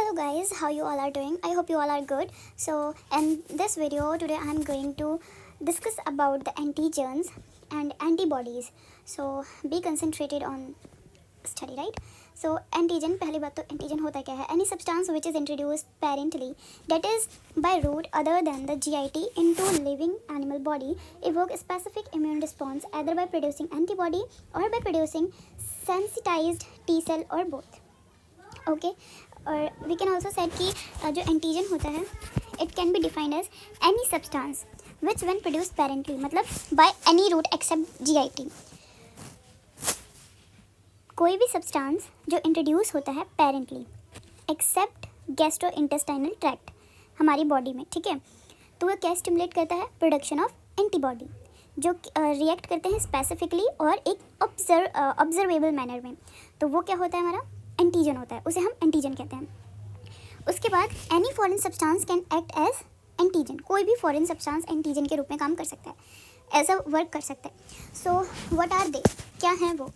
Hello guys, how you all are doing? I hope you all are good. So in this video today I am going to discuss about the antigens and antibodies. So be concentrated on study, right? So antigen, पहली बात तो antigen होता क्या है? Any substance which is introduced parentally, that is by route other than the GIT into living animal body, evoke a specific immune response either by producing antibody or by producing sensitized T cell or both. Okay और we can also set कि जो antigen होता है it can be defined as any substance which when produce parenterally, मतलब by any route except GIT. कोई भी substance जो introduce होता है parenterally except gastro intestinal tract हमारी बॉडी में, ठीक है, तो वो क्या स्टिमुलेट करता है? प्रोडक्शन ऑफ एंटीबॉडी जो रिएक्ट करते हैं स्पेसिफिकली और एक ऑब्जर्वेबल मैनर में। तो वो क्या होता है? हमारा एंटीजन होता है, उसे हम एंटीजन कहते हैं। उसके बाद any foreign substance can act as antigen, कोई भी फॉरेन सब्सटेंस एंटीजन के रूप में काम कर सकता है, ऐसा वर्क कर सकता है। सो व्हाट आर दे, क्या हैं वो?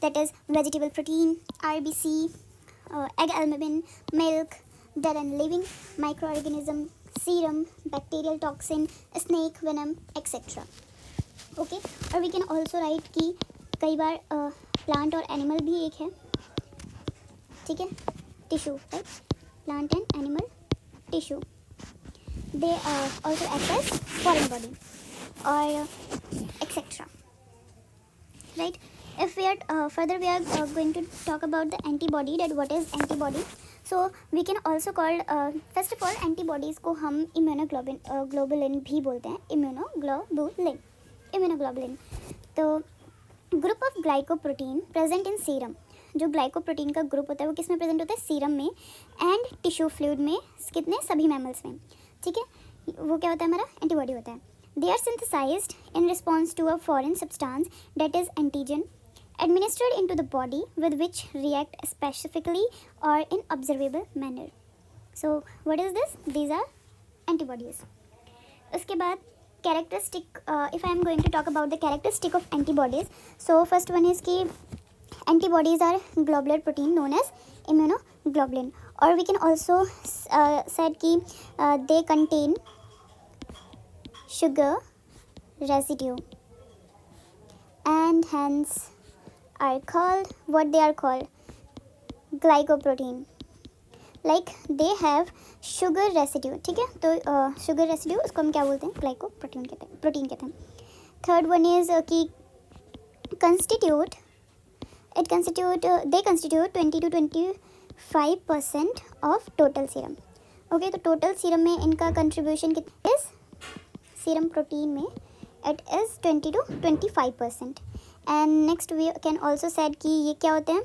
That is vegetable protein, RBC, egg albumin, milk, dead and living micro organism, serum, bacterial toxin, snake venom etcetera. Okay, और वी कैन ऑल्सो राइट कि कई बार प्लांट और एनिमल भी एक है, ठीक है, tissue, right, plant and animal tissue, they also act as foreign body और etcetera, right. If we are further we are going to talk about the antibody, that what is antibody. So we can also called, first of all antibodies को हम globulin भी बोलते हैं, immunoglobulin. तो group of glycoprotein present in serum, जो glycoprotein का group होता है वो किस में प्रेजेंट होता है? सीरम में एंड टिश्यू फ्लूइड में, कितने? सभी मैमल्स में, ठीक है। वो क्या होता है? हमारा एंटीबॉडी होता है। They are synthesised in response to a foreign substance that is antigen administered into the body with which react specifically or in observable manner. So what is this? These are antibodies. उसके बाद characteristic, if I am going to talk about the characteristic of antibodies, so first one is कि antibodies are globular protein known as immunoglobulin, or we can also said कि they contain sugar residue and hence are called, what they are called, glycoprotein, like they have sugar residue, ठीक है। तो sugar residue उसको हम क्या बोलते हैं? Glycoprotein कहते हैं, प्रोटीन कहते हैं। थर्ड वन इज कि they constitute 20 to 25% of total serum। Okay, तो टोटल सीरम में इनका कंट्रीब्यूशन कितना इज? सीरम प्रोटीन में it is 20 to 25%। And next we can also said कि ये क्या होते हैं?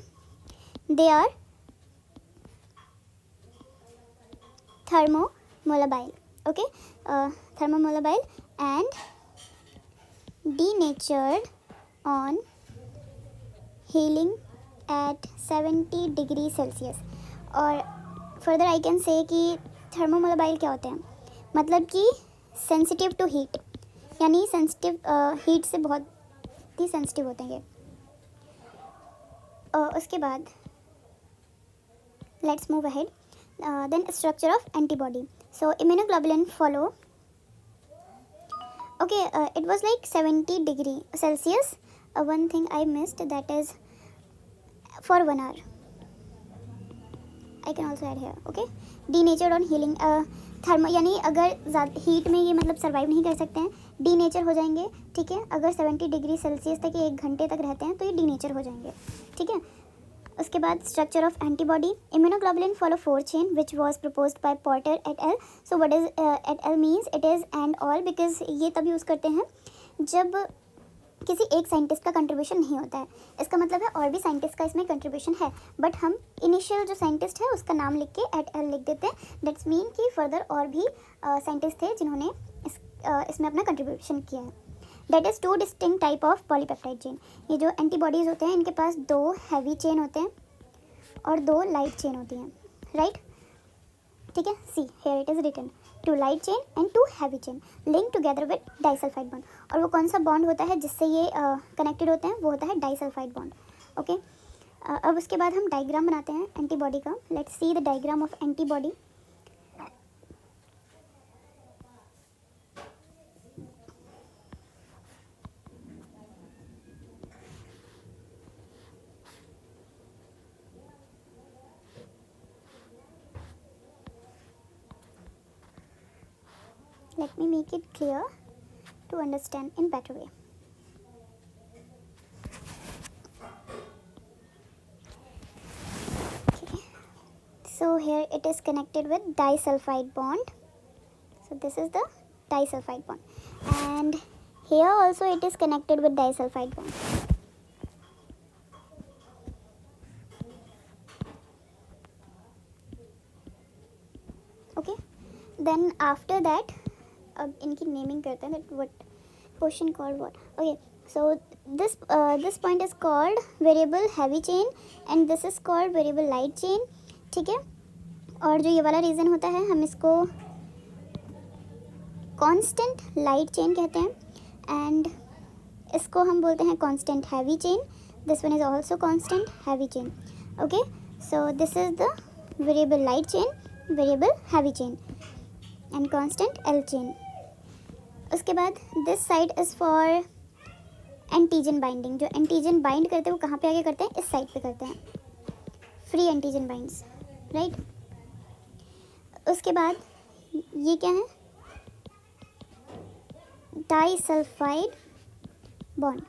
They are thermolabile, okay, thermolabile and denatured on healing at 70 degree Celsius. और फर्दर आई कैन से कि थर्मोमोलाबाइल क्या होते हैं? मतलब कि सेंसिटिव टू हीट, यानी सेंसिटिव, हीट से बहुत ही सेंसिटिव होते हैं ये। उसके बाद let's move ahead. Then structure of antibody. So immunoglobulin follow, okay, it was like 70 degree Celsius. One thing I missed, that is for 1 hour. I can also add here, okay. Denatured on healing, thermo, यानी अगर ज़्यादा heat में ये मतलब survive नहीं कर सकते हैं, डीनेचर हो जाएंगे, ठीक है। अगर 70 डिग्री सेल्सियस तक 1 घंटे तक रहते हैं तो ये डीनेचर हो जाएंगे, ठीक है। उसके बाद structure of antibody. Immunoglobulin follow 4 chain which was proposed by Porter et al. So what is et al means? It is and all, because ये तब यूज़ करते हैं जब किसी एक साइंटिस्ट का कंट्रीब्यूशन नहीं होता है। इसका मतलब है और भी साइंटिस्ट का इसमें कंट्रीब्यूशन है, बट हम इनिशियल जो साइंटिस्ट है उसका नाम लिख के एट एल लिख देते हैं। दैट्स मीन कि फर्दर और भी साइंटिस्ट थे जिन्होंने इसमें अपना कंट्रीब्यूशन किया है। That is 2 distinct type of polypeptide chain. ये जो एंटीबॉडीज़ होते हैं इनके पास 2 हैवी चेन होते हैं और 2 लाइट चेन होती हैं, राइट, ठीक है। See here it is written 2 light chain and 2 heavy chain link together with disulphide bond. और वो कौन सा बॉन्ड होता है जिससे ये कनेक्टेड होते हैं? वो होता है डाइसल्फाइड बॉन्ड, ओके। अब उसके बाद हम डायग्राम बनाते हैं एंटीबॉडी का. Let's see the diagram of antibody. Let me make it clear to understand in better way. Okay. So here it is connected with disulfide bond. So this is the disulfide bond. And here also it is connected with disulfide bond. Okay. Then after that, अब इनकी naming करते हैं. That what question called what. Okay, so this point is called variable heavy chain and this is called variable light chain. ठीक है. और जो ये वाला रीजन होता है हम इसको कांस्टेंट लाइट चेन कहते हैं एंड इसको हम बोलते हैं constant heavy chain. This one is also constant heavy chain. Okay, so this is the variable light chain, variable heavy chain and constant L chain. उसके बाद this side is for antigen binding. जो antigen bind करते हैं वो कहाँ पे आगे करते हैं? इस साइड पे करते हैं. Free antigen binds, right. उसके बाद ये क्या है? डाइसल्फाइड बॉन्ड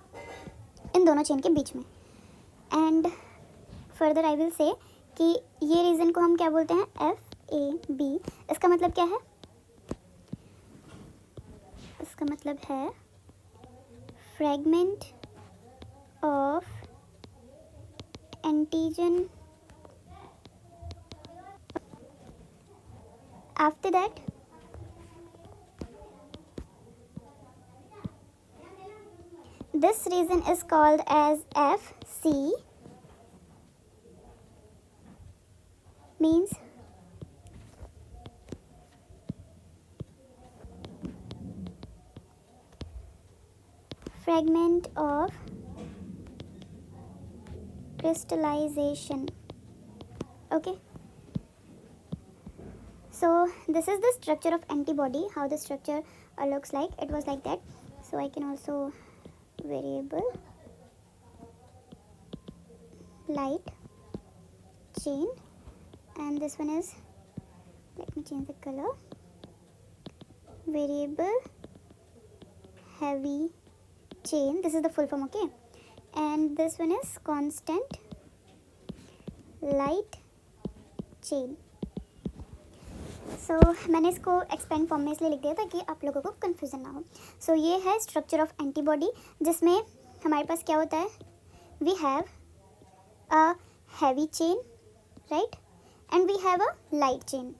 इन दोनों चेन के बीच में. And further I will say कि ये रीजन को हम क्या बोलते हैं? FAB. इसका मतलब क्या है? इसका मतलब है fragment of antigen. After that this region is called as FC, means fragment of crystallization. Okay, so this is the structure of antibody, how the structure looks like. It was like that. So I can also variable light chain and this one is, let me change the color, variable heavy chain. This is the full form. Okay, and this one is constant light chain. सो मैंने इसको expand form में इसलिए लिख दिया ताकि आप लोगों को कन्फ्यूज़न ना हो. सो ये है स्ट्रक्चर ऑफ एंटीबॉडी जिसमें हमारे पास क्या होता है? We have a heavy chain, right, and we have a light chain.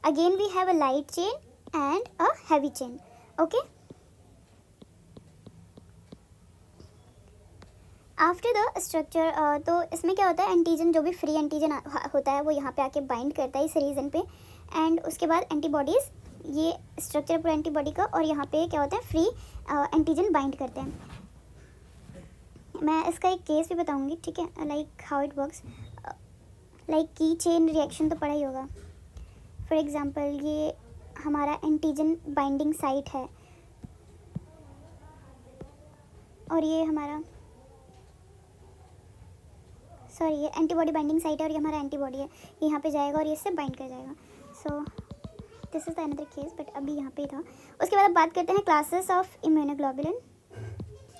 Again we have a light chain and a heavy chain. Okay, after the structure, तो इसमें क्या होता है? एंटीजन, जो भी फ्री एंटीजन होता है वो यहाँ पे आके बाइंड करता है इस रीजन पे. एंड उसके बाद एंटीबॉडीज़, ये स्ट्रक्चर पूरा एंटीबॉडी का, और यहाँ पे क्या होता है? फ्री एंटीजन बाइंड करते हैं. मैं इसका एक केस भी बताऊंगी, ठीक है, like how it works. Like की चेन रिएक्शन तो पढ़ा ही होगा. फॉर एग्जांपल ये हमारा एंटीजन बाइंडिंग साइट है और ये हमारा, सॉरी, ये एंटीबॉडी बाइंडिंग साइट है और ये हमारा एंटीबॉडी है. यहाँ पे जाएगा और ये इससे बाइंड कर जाएगा. So this is the another case, but अभी यहाँ पे था. उसके बाद अब बात करते हैं classes of immunoglobulin,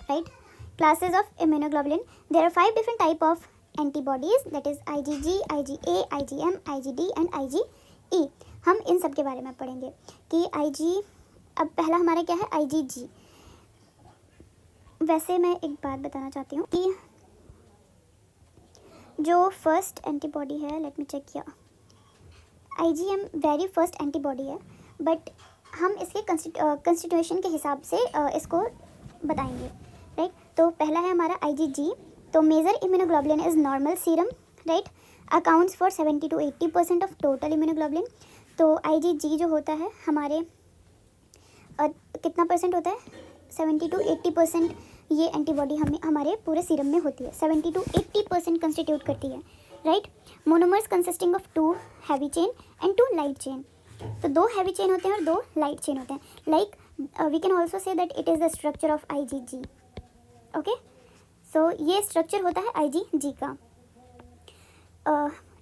right. Classes of immunoglobulin, there are 5 different type of antibodies, that is IgG, IgA, IgM, IgD and IgE. हम इन सब के बारे में पढ़ेंगे कि IG, अब पहला हमारा क्या है? IgG. वैसे मैं एक बात बताना चाहती हूँ कि जो फर्स्ट एंटीबॉडी है, लेट मी चेक किया, IgM वेरी फर्स्ट एंटीबॉडी है, बट हम इसके कंस्टिट्यूशन के हिसाब से इसको बताएंगे, राइट. तो पहला है हमारा IgG. तो major immunoglobulin is normal serum, right, accounts for 70 to 80% of total immunoglobulin. तो IgG जो होता है हमारे कितना परसेंट होता है? 70 to 80% ये एंटीबॉडी हमें हमारे पूरे सीरम में होती है, 70 to 80% कंस्टिट्यूट करती है, right. Monomers consisting of 2 heavy chain and 2 light chain. तो 2 हैवी चेन होते हैं और 2 लाइट चेन होते हैं। Like we can also say that it is the structure of IgG। Okay, so ये स्ट्रक्चर होता है IgG का,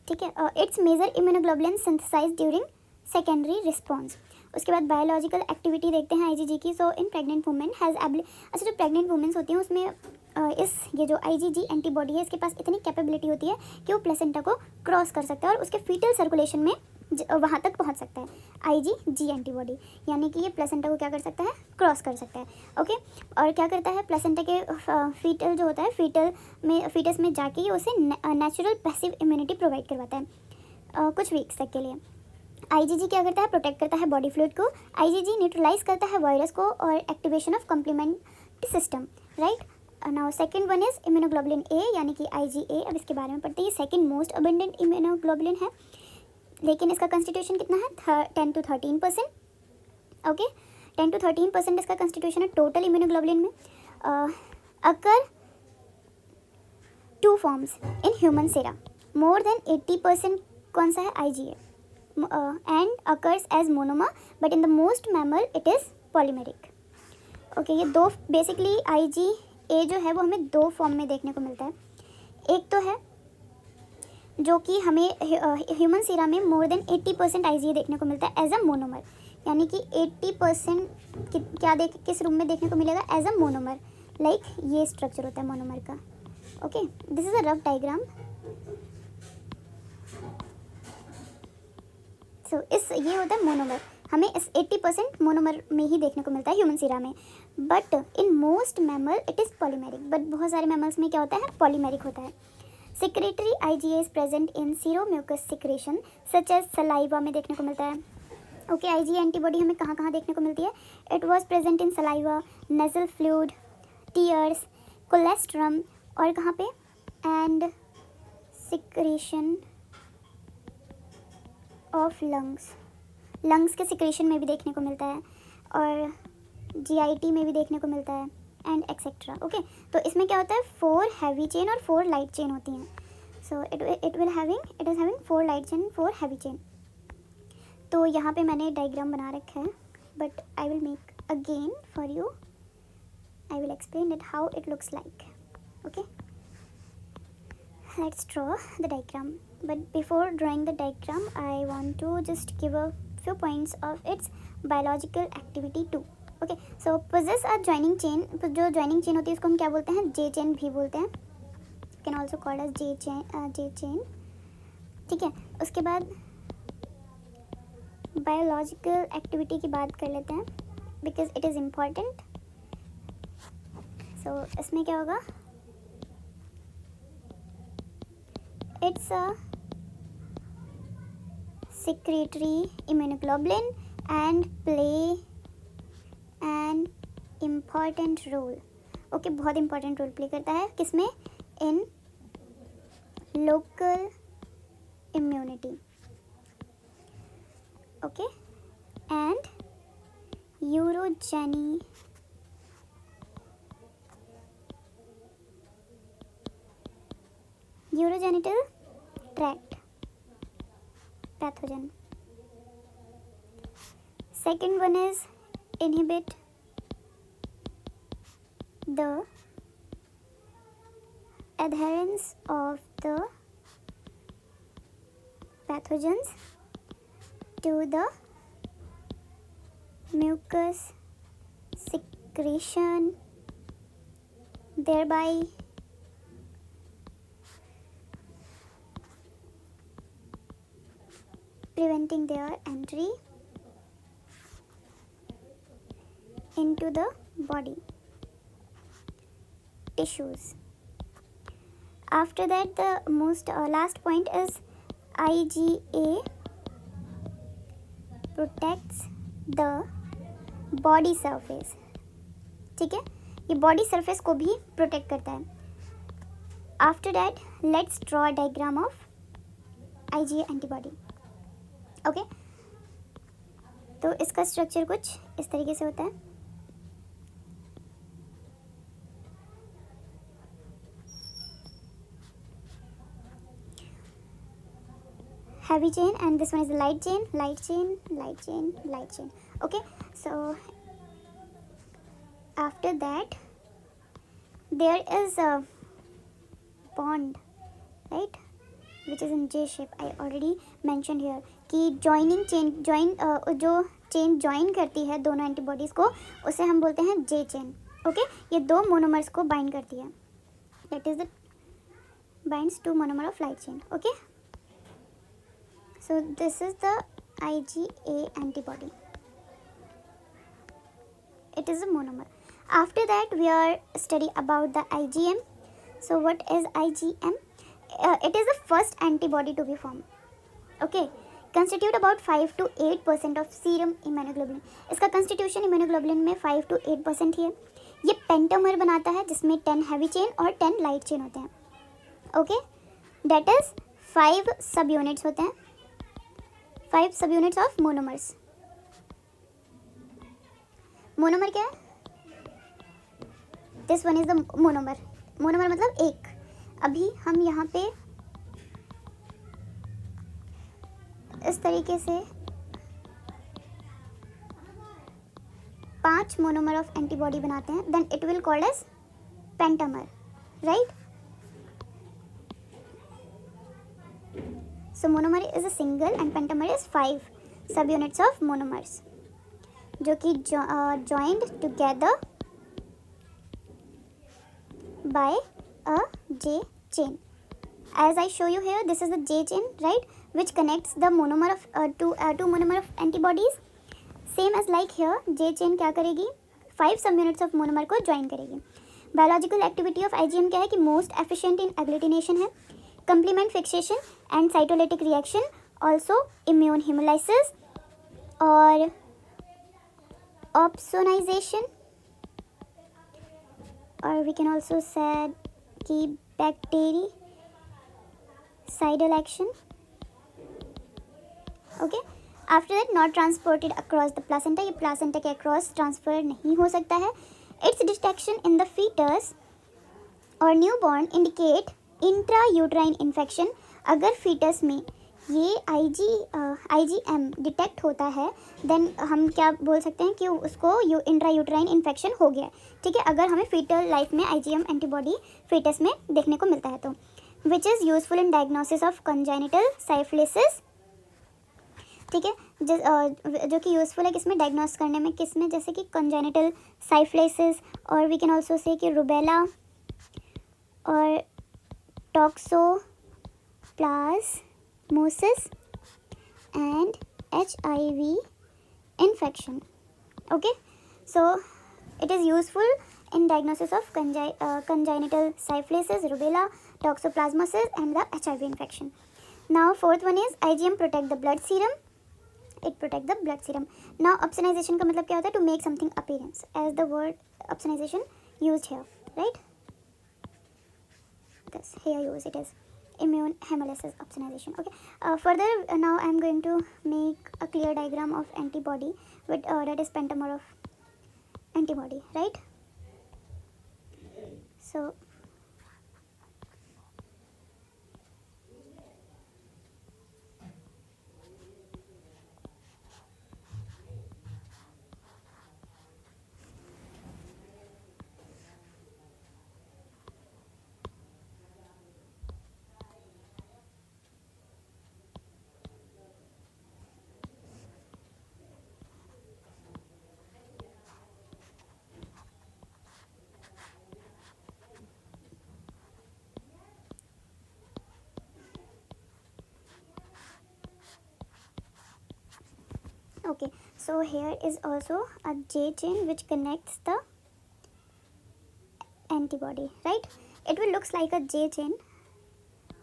ठीक है। It's major immunoglobulin synthesise during secondary response. उसके बाद बायोलॉजिकल एक्टिविटी देखते हैं IgG की। So in pregnant women has अच्छा, जो प्रेग्नेंट वुमेन्स होती हैं उसमें ये जो IgG एंटीबॉडी है इसके पास इतनी कैपेबिलिटी होती है कि वो प्लेसेंटा को क्रॉस कर सकता है और उसके फीटल सर्कुलेशन में वहाँ तक पहुँच सकता है। IgG एंटीबॉडी यानी कि ये प्लेसेंटा को क्या कर सकता है, क्रॉस कर सकता है। ओके, और क्या करता है, प्लेसेंटा के फीटल जो होता है फीटस में जाके ये उसे नेचुरल पैसिव इम्यूनिटी प्रोवाइड करवाता है कुछ वीक्स तक के लिए। IgG क्या करता है, प्रोटेक्ट करता है बॉडी फ्लूइड को। IgG न्यूट्रलाइज करता है वायरस को और activation of complement system, right. Now second one is immunoglobulin A यानी कि IgA। अब इसके बारे में पढ़ते हैं। ये सेकंड मोस्ट अबंडेंट इम्यूनोग्लोबुलिन है, लेकिन इसका कंस्टिट्यूशन कितना है, 10 to 13%। ओके, 10 to 13% इसका कंस्टिट्यूशन है टोटल इम्यूनोग्लोबुलिन में। Occur 2 forms in human sera, more than 80% कौन सा है, IgA, and occurs as monomer but in the most mammal it is polymeric. Okay, ये दो बेसिकली IgA जो है वो हमें 2 फॉर्म में देखने को मिलता है। एक तो है जो कि हमें ह्यूमन सीरा में मोर देन 80% IgA देखने को मिलता है एज अ मोनोमर, यानी कि 80% क्या किस रूम में देखने को मिलेगा, एज अ मोनोमर। लाइक ये स्ट्रक्चर होता है मोनोमर का। Okay, this is a rough diagram. So ये होता है मोनोमर, हमें इस 80% मोनोमर में ही देखने को मिलता है ह्यूमन सीरा में। But in most mammal it is polymeric, but बहुत सारे मैमल्स में क्या होता है, पॉलीमेरिक होता है। Secretory IgA is present in seromucous secretion such as saliva में देखने को मिलता है। ओके, IgA एंटीबॉडी हमें कहाँ कहाँ देखने को मिलती है, it was present in saliva, nasal fluid, tears, colostrum और कहाँ पे, एंड सिक्रेशन ऑफ लंग्स के सिक्रेशन में भी देखने को मिलता है और GIT में भी देखने को मिलता है एंड एक्सेट्रा। ओके, तो इसमें क्या होता है, 4 हैवी चेन और 4 लाइट चेन होती हैं। So it is having 4 light chain 4 heavy chain. तो यहाँ पे मैंने डायग्राम बना रखा है, but I will make again for you, I will explain it how it looks like. Okay, let's draw the diagram, but before drawing the diagram I want to just give a few points of its biological activity too. Okay, so possess a joining chain, जो joining chain होती है उसको हम क्या बोलते हैं, J chain भी बोलते हैं, can also call as J chain। ठीक है, उसके बाद biological activity की बात कर लेते हैं because it is important। so इसमें क्या होगा, it's a secretory immunoglobulin and play an important role। Okay, बहुत important रोल प्ले करता है किसमें, in local immunity. Okay, and urogenital tract pathogen. Second one is inhibit the adherence of the pathogens to the mucus secretion, thereby preventing their entry into the body tissues. After that, the most last point is IgA protects the body surface। ठीक है, ये body surface को भी protect करता है। After that let's draw a diagram of IgA antibody. Okay, तो इसका structure कुछ इस तरीके से होता है। heavy chain, and this one is the light chain, light chain, light chain, light chain. Okay, so after that there is a bond, right, which is in J shape. I already mentioned here कि joining chain जो chain join करती है दोनों antibodies को उसे हम बोलते हैं J चेन. ओके, ये दो मोनोमर्स को बाइंड करती है. That is the binds to monomer of light chain. Okay, so this is the IgA antibody. It is a monomer. After that we are study about the IgM. So what is IgM? It is the first antibody to be formed. Okay, constitute about 5 to 8% of serum immunoglobulin. इसका constitution immunoglobulin में 5 to 8% ही है. ये pentamer बनाता है जिसमें 10 heavy chain और 10 light chain होते हैं. ओके, दैट इज 5 सब यूनिट्स होते हैं, 5 सब यूनिट्स ऑफ मोनोमर्स. मोनोमर क्या है? This one is the monomer. Monomer मतलब एक. अभी हम यहाँ पे इस तरीके से 5 मोनोमर ऑफ एंटीबॉडी बनाते हैं, then it will called as pentamer, right. So monomer is a single and pentamer is 5 subunits of monomers जो कि joined together by a J chain. As I show you here, this is the J chain, right, which connects the monomer of two monomer of antibodies. Same as like here, J chain क्या करेगी? 5 subunits of monomer को join करेगी. Biological activity of IgM क्या है कि most efficient in agglutination है, complement fixation and cytolytic reaction, also immune hemolysis और opsonization, or we can also say कि bactericidal action. Okay, after that not transported across the placenta. ये placenta के across transfer नहीं हो सकता है. Its detection in the fetus or newborn indicate intrauterine infection. अगर foetus में ये IgM डिटेक्ट होता है देन हम क्या बोल सकते हैं कि उसको इंट्रायूट्राइन इन्फेक्शन हो गया. ठीक है, अगर हमें फीटल लाइफ में IgM एंटीबॉडी फीटस में देखने को मिलता है तो. Which is useful in diagnosis of congenital syphilis. ठीक है, जो कि यूजफुल है किसमें डायग्नोस करने में, किसमें, जैसे कि कंजेनिटल साइफिलिसिस, और वी कैन ऑल्सो से कि रूबेला और toxoplasmosis and HIV infection. Okay, so it is useful in diagnosis of congenital syphilis, rubella, toxoplasmosis and the HIV infection. Now fourth one is IgM protect the blood serum. It protect the blood serum. Now opsonization का मतलब क्या होता है? To make something appearance, as the word opsonization used here, right? This here use it is immune hemolysis opsonization. Okay, further now I am going to make a clear diagram of antibody with that is pentamer of antibody, right? So okay, so here is also a J chain which connects the antibody, right? It will looks like a J chain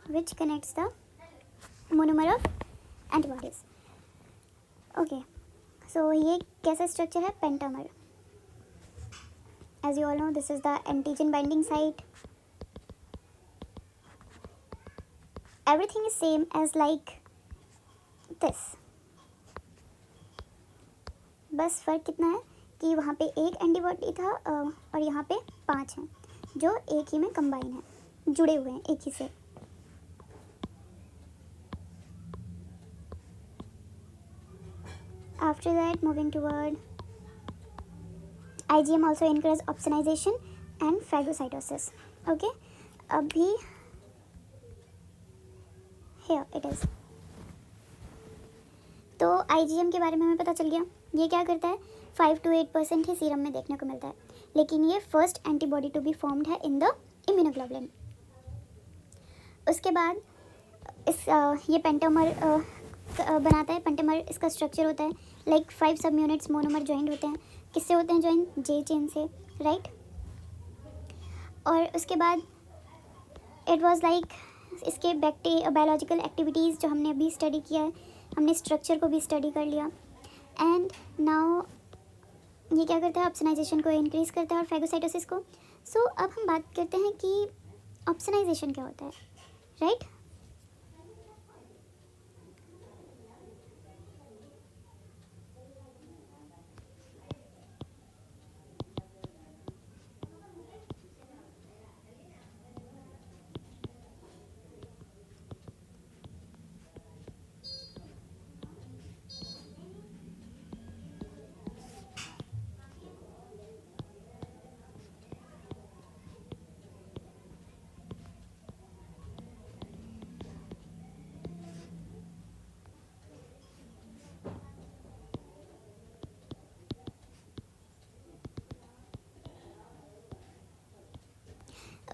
which connects the monomer of antibodies. Okay, so ये कैसा structure है? Pentamer. As you all know, this is the antigen binding site. Everything is same as like this. बस फ़र्क कितना है कि वहाँ पे एक एंटीबॉडी था और यहाँ पे 5 हैं जो एक ही में कंबाइन है, जुड़े हुए हैं एक ही से. After that, moving toward IgM also encourages opsonization and phagocytosis. Okay, अभी here it is. तो IgM के बारे में हमें पता चल गया. ये क्या करता है, 5 to 8% ही सीरम में देखने को मिलता है, लेकिन ये first antibody to be formed है इन द इम्यूनोग्लोबुलिन. उसके बाद ये पेंटामर बनाता है. पेंटामर इसका स्ट्रक्चर होता है लाइक 5 सब यूनिट्स मोनोमर ज्वाइंट होते हैं. किससे होते हैं ज्वाइन? जे चेन से, राइट. और उसके बाद इट वाज लाइक इसके बायोलॉजिकल एक्टिविटीज़ जो हमने अभी स्टडी किया है, हमने स्ट्रक्चर को भी स्टडी कर लिया. एंड नाउ ये क्या करता है, ऑप्सनाइजेशन को इंक्रीज़ करता है और फैगोसाइटोसिस को. सो अब हम बात करते हैं कि ऑप्सनाइजेशन क्या होता है, right.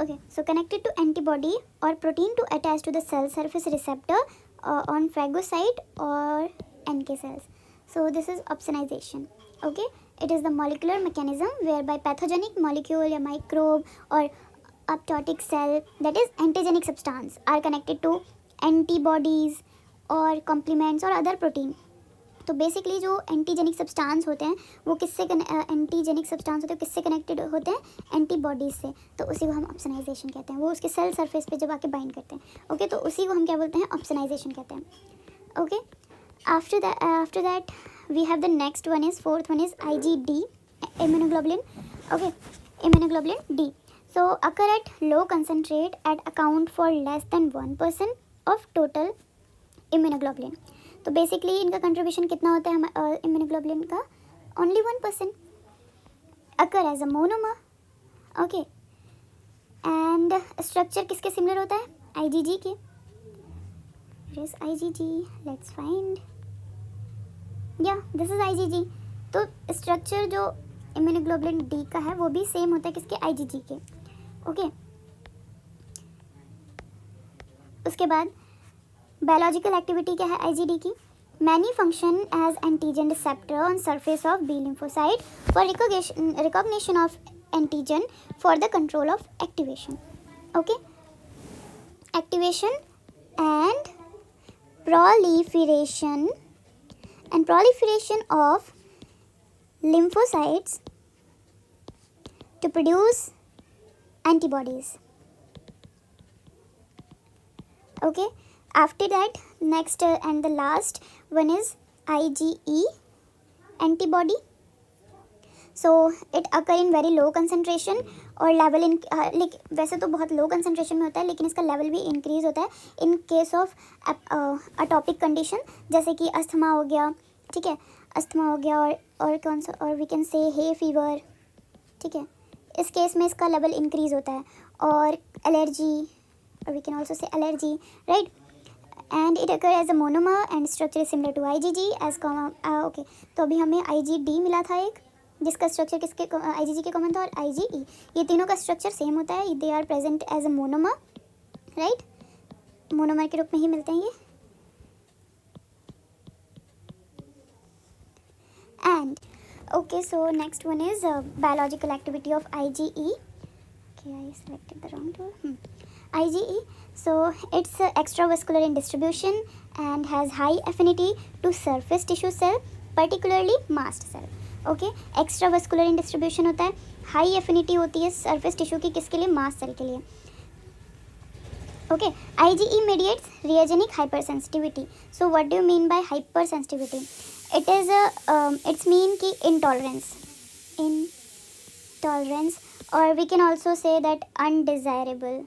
Okay, so connected to antibody or protein to attach to the cell surface receptor on phagocyte or NK cells. So this is opsonization. Okay, it is the molecular mechanism whereby pathogenic molecule या microbe or apoptotic cell, that is antigenic substance, are connected to antibodies or complements or other protein. तो basically जो antigenic substance होते हैं वो antigenic substance होते हैं किससे connected होते हैं? एंटीबॉडीज से. तो उसी को हम ऑप्सनाइजेशन कहते हैं. वो उसके सेल सरफेस पे जब आके बाइंड करते हैं. ओके, तो उसी को हम क्या बोलते हैं? ऑप्सनाइजेशन कहते हैं. Okay, after that we have the next one is, fourth one is IgD, immunoglobulin. Okay, immunoglobulin D. So occur at low concentrate at account for less than 1% of total immunoglobulin. तो basically इनका contribution कितना होता है immunoglobulin का? Only 1%. Occur as a monomer. Okay, and structure किसके similar होता है? IgG के. Is IgG, let's find. Yeah this is IgG. तो स्ट्रक्चर जो इम्यूनोग्लोबुलिन D का है वो भी सेम होता है किसके? IgG के. ओके, उसके बाद बायोलॉजिकल एक्टिविटी क्या है IgD की? Many function as antigen receptor on surface of B lymphocyte for recognition of antigen for the control of activation. Okay, activation and proliferation of lymphocytes to produce antibodies. Okay, after that next and the last one is IgE antibody. So it occur in very low concentration और level in वैसे तो बहुत low concentration में होता है लेकिन इसका level भी इंक्रीज होता है इन केस ऑफ अटोपिक कंडीशन, जैसे कि अस्थमा हो गया. ठीक है, अस्थमा हो गया और कौन सा, और we can say hay fever. ठीक है, इस केस में इसका लेवल इंक्रीज होता है. और allergy, or we can also say allergy, right? And it occurs as a monomer and structure is similar to IgG as okay, तो अभी हमें IgD मिला था एक, जिसका स्ट्रक्चर किसके IgG के कॉमन था, और IgE. ये तीनों का स्ट्रक्चर सेम होता है. They are present as a monomer, right? Monomer के रूप में ही मिलते हैं ये. And okay, so next one is biological activity of IgE. Okay, I selected the wrong tool. IgE, so it's extravascular in distribution and has high affinity to surface tissue cell, particularly mast cell. Okay, extravascular in distribution होता है, high affinity होती है surface tissue की, किसके लिए? mast cell के लिए. Okay, IgE mediates reagenic hypersensitivity. So what do you mean by hypersensitivity? It is it's mean कि intolerance, or we can also say that undesirable.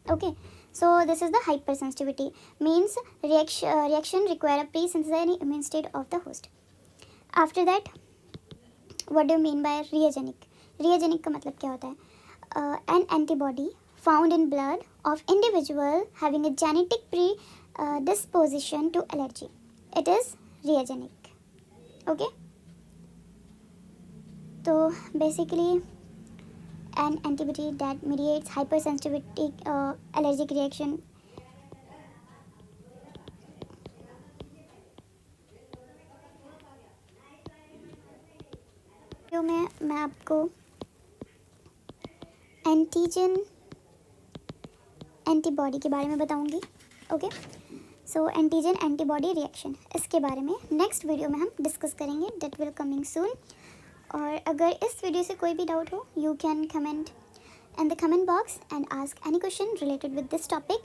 Okay, So this is the hypersensitivity, means reaction require a pre-sensory immune state of the host. After that, what do you mean by reagenic? Reagenic का मतलब क्या होता है? An antibody found in blood of individual having a genetic predisposition to allergy. It is reagenic. Okay. तो basically an antibody that mediates hypersensitivity allergic reaction. तो मैं आपको antigen antibody के बारे में बताऊंगी. ओके. सो एंटीजन एंटीबॉडी रिएक्शन, इसके बारे में नेक्स्ट वीडियो में हम डिस्कस करेंगे. That will coming soon. और अगर इस वीडियो से कोई भी डाउट हो, you can comment in the comment box and ask any question related with this topic.